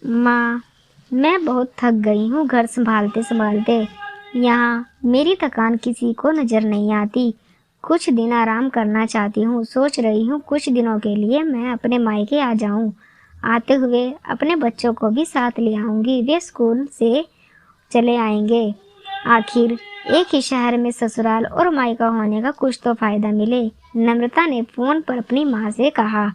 माँ, मैं बहुत थक गई हूँ घर संभालते संभालते। यहाँ मेरी थकान किसी को नजर नहीं आती। कुछ दिन आराम करना चाहती हूँ। सोच रही हूँ कुछ दिनों के लिए मैं अपने मायके आ जाऊँ। आते हुए अपने बच्चों को भी साथ ले आऊँगी। वे स्कूल से चले आएंगे। आखिर एक ही शहर में ससुराल और मायका होने का कुछ तो फायदा मिले। नम्रता ने फोन पर अपनी माँ से कहा।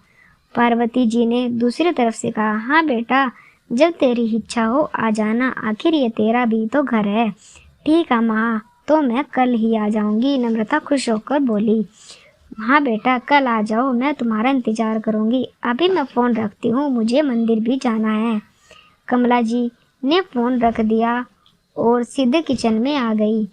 पार्वती जी ने दूसरी तरफ से कहा, हाँ बेटा, जब तेरी इच्छा हो आ जाना। आखिर ये तेरा भी तो घर है। ठीक है माँ, तो मैं कल ही आ जाऊंगी। नम्रता खुश होकर बोली। हाँ बेटा, कल आ जाओ, मैं तुम्हारा इंतजार करूंगी। अभी मैं फोन रखती हूँ, मुझे मंदिर भी जाना है। कमला जी ने फोन रख दिया और सीधे किचन में आ गई।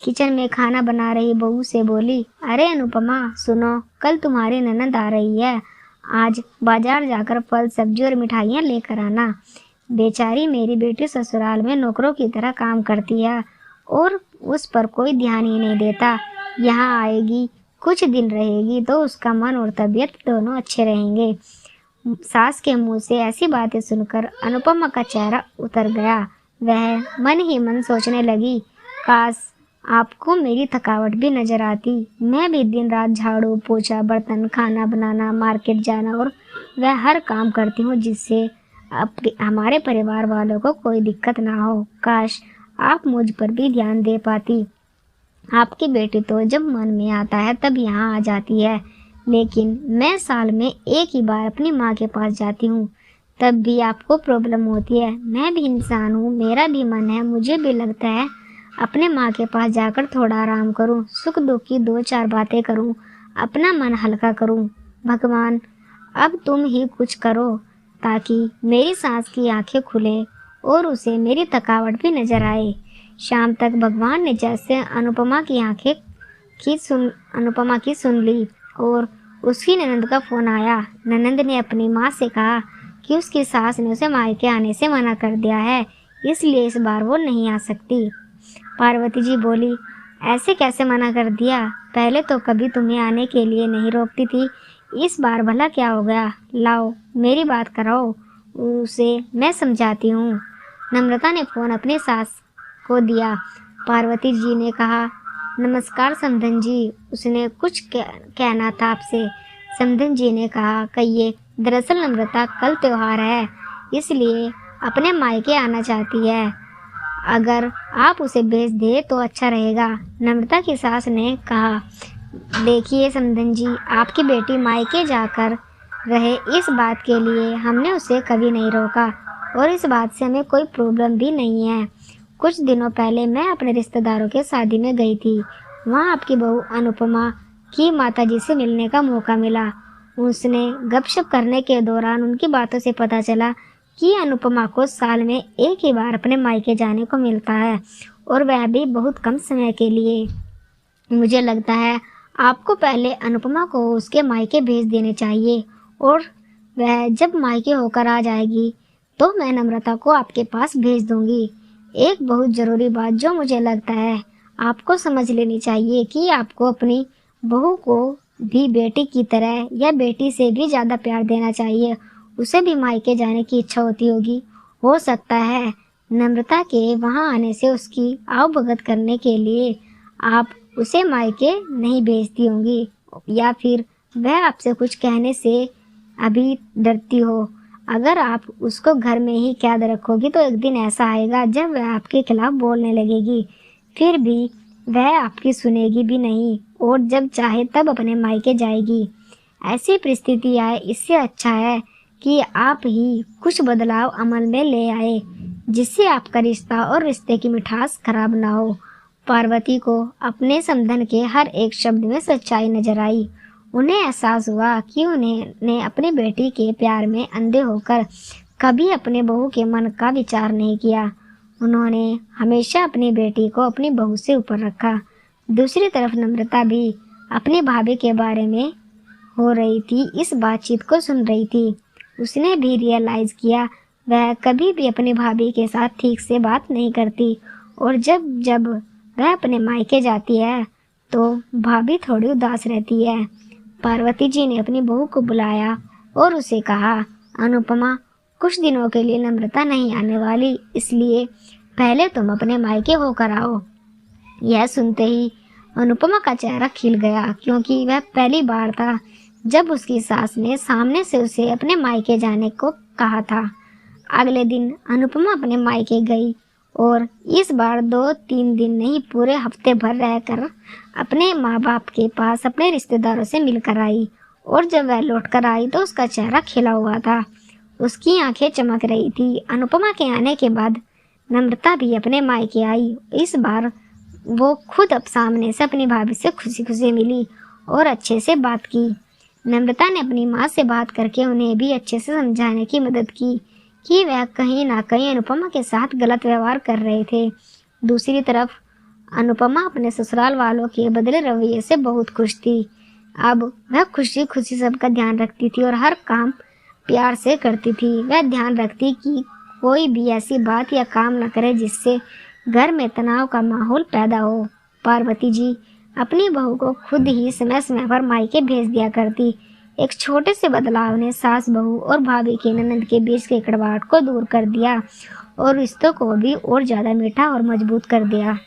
किचन में खाना बना रही बहू से बोली, अरे अनुपमा सुनो, कल तुम्हारी ननद आ रही है। आज बाजार जाकर फल सब्जी और मिठाइयाँ लेकर आना। बेचारी मेरी बेटी ससुराल में नौकरों की तरह काम करती है और उस पर कोई ध्यान ही नहीं देता। यहाँ आएगी, कुछ दिन रहेगी तो उसका मन और तबीयत दोनों अच्छे रहेंगे। सास के मुंह से ऐसी बातें सुनकर अनुपमा का चेहरा उतर गया। वह मन ही मन सोचने लगी, काश आपको मेरी थकावट भी नजर आती। मैं भी दिन रात झाड़ू पोछा बर्तन खाना बनाना मार्केट जाना और वह हर काम करती हूँ जिससे हमारे परिवार वालों को कोई दिक्कत ना हो। काश आप मुझ पर भी ध्यान दे पाती। आपकी बेटी तो जब मन में आता है तब यहाँ आ जाती है, लेकिन मैं साल में एक ही बार अपनी माँ के पास जाती हूँ, तब भी आपको प्रॉब्लम होती है। मैं भी इंसान हूँ, मेरा भी मन है, मुझे भी लगता है अपने माँ के पास जाकर थोड़ा आराम करूँ, सुख दुख की दो चार बातें करूँ, अपना मन हल्का करूँ। भगवान, अब तुम ही कुछ करो ताकि मेरी सास की आंखें खुले और उसे मेरी थकावट भी नजर आए। शाम तक भगवान ने जैसे अनुपमा की सुन ली और उसकी ननद का फोन आया। ननद ने अपनी माँ से कहा कि उसकी सास ने उसे मायके आने से मना कर दिया है, इसलिए इस बार वो नहीं आ सकती। पार्वती जी बोली, ऐसे कैसे मना कर दिया? पहले तो कभी तुम्हें आने के लिए नहीं रोकती थी, इस बार भला क्या हो गया? लाओ मेरी बात कराओ, उसे मैं समझाती हूँ। नम्रता ने फोन अपनी सास को दिया। पार्वती जी ने कहा, नमस्कार समधन जी, उसने कुछ कहना था आपसे। समधन जी ने कहा, कहिए। दरअसल नम्रता कल त्योहार है, इसलिए अपने मायके आना चाहती है। अगर आप उसे भेज दे तो अच्छा रहेगा। नम्रता की सास ने कहा, देखिए समधन जी, आपकी बेटी मायके जाकर रहे इस बात के लिए हमने उसे कभी नहीं रोका और इस बात से हमें कोई प्रॉब्लम भी नहीं है। कुछ दिनों पहले मैं अपने रिश्तेदारों के शादी में गई थी। वहाँ आपकी बहू अनुपमा की माताजी से मिलने का मौका मिला। उसने गपशप करने के दौरान उनकी बातों से पता चला कि अनुपमा को साल में एक ही बार अपने मायके जाने को मिलता है और वह भी बहुत कम समय के लिए। मुझे लगता है आपको पहले अनुपमा को उसके मायके भेज देने चाहिए और वह जब मायके होकर आ जाएगी तो मैं नम्रता को आपके पास भेज दूंगी। एक बहुत ज़रूरी बात जो मुझे लगता है आपको समझ लेनी चाहिए कि आपको अपनी बहू को भी बेटी की तरह या बेटी से भी ज़्यादा प्यार देना चाहिए। उसे भी मायके जाने की इच्छा होती होगी। हो सकता है नम्रता के वहाँ आने से उसकी आवभगत करने के लिए आप उसे मायके नहीं भेजती होंगी, या फिर वह आपसे कुछ कहने से अभी डरती हो। अगर आप उसको घर में ही कैद रखोगी तो एक दिन ऐसा आएगा जब वह आपके खिलाफ बोलने लगेगी, फिर भी वह आपकी सुनेगी भी नहीं और जब चाहे तब अपने मायके जाएगी। ऐसी परिस्थिति आए, इससे अच्छा है कि आप ही कुछ बदलाव अमल में ले आए जिससे आपका रिश्ता और रिश्ते की मिठास खराब ना हो। पार्वती को अपने समधन के हर एक शब्द में सच्चाई नजर आई। उन्हें एहसास हुआ कि उन्होंने अपनी बेटी के प्यार में अंधे होकर कभी अपने बहू के मन का विचार नहीं किया। उन्होंने हमेशा अपनी बेटी को अपनी बहू से ऊपर रखा। दूसरी तरफ नम्रता भी अपनी भाभी के बारे में हो रही थी इस बातचीत को सुन रही थी। उसने भी रियलाइज किया वह कभी भी अपनी भाभी के साथ ठीक से बात नहीं करती और जब जब वह अपने मायके जाती है तो भाभी थोड़ी उदास रहती है। पार्वती जी ने अपनी बहू को बुलाया और उसे कहा, अनुपमा, कुछ दिनों के लिए नम्रता नहीं आने वाली, इसलिए पहले तुम अपने मायके होकर आओ। यह सुनते ही अनुपमा का चेहरा खिल गया, क्योंकि वह पहली बार था जब उसकी सास ने सामने से उसे अपने मायके जाने को कहा था। अगले दिन अनुपमा अपने मायके गई और इस बार 2-3 दिन नहीं, पूरे हफ्ते भर रहकर अपने माँ बाप के पास अपने रिश्तेदारों से मिलकर आई। और जब वह लौटकर आई तो उसका चेहरा खिला हुआ था, उसकी आंखें चमक रही थी। अनुपमा के आने के बाद नम्रता भी अपने मायके आई। इस बार वो खुद अब सामने से अपनी भाभी से खुशी खुशी मिली और अच्छे से बात की। नम्रता ने अपनी माँ से बात करके उन्हें भी अच्छे से समझाने की मदद की कि वह कहीं ना कहीं अनुपमा के साथ गलत व्यवहार कर रहे थे। दूसरी तरफ अनुपमा अपने ससुराल वालों के बदले रवैये से बहुत खुश थी। अब वह खुशी खुशी सबका ध्यान रखती थी और हर काम प्यार से करती थी। वह ध्यान रखती कि कोई भी ऐसी बात या काम न करे जिससे घर में तनाव का माहौल पैदा हो। पार्वती जी अपनी बहू को खुद ही समय समय पर मायके भेज दिया करती। एक छोटे से बदलाव ने सास बहू और भाभी के ननद के बीच के कड़वाहट को दूर कर दिया और रिश्तों को भी और ज़्यादा मीठा और मजबूत कर दिया।